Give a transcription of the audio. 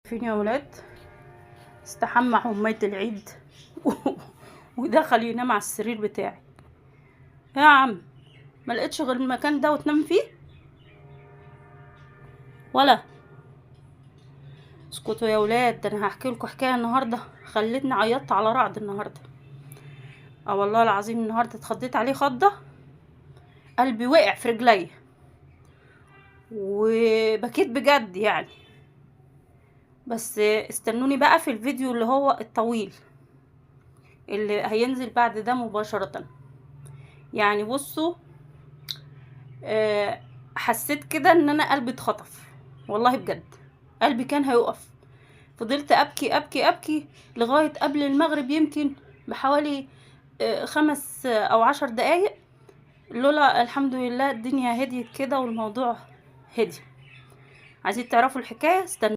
فين يا ولاد؟ استحمى حمية العيد ودخل ينام على السرير بتاعي. يا عم، ما لقيتش غير المكان ده وتنام فيه؟ ولا اسكتوا يا ولاد، ده انا هحكي لكم حكايه النهارده خلتني عيطت على رعد النهارده. والله العظيم النهارده اتخضيت عليه خضه، قلبي وقع في رجلي وبكيت بجد يعني. بس استنوني بقى في الفيديو اللي هو الطويل اللي هينزل بعد ده مباشره. يعني بصوا، حسيت كده ان انا قلبي اتخطف، والله بجد قلبي كان هيقف. فضلت ابكي ابكي ابكي لغاية قبل المغرب، يمكن بحوالي 5 أو 10 دقايق. لولا الحمد لله الدنيا هديت كده والموضوع هدي. عايزين تعرفوا الحكاية؟ استنوا.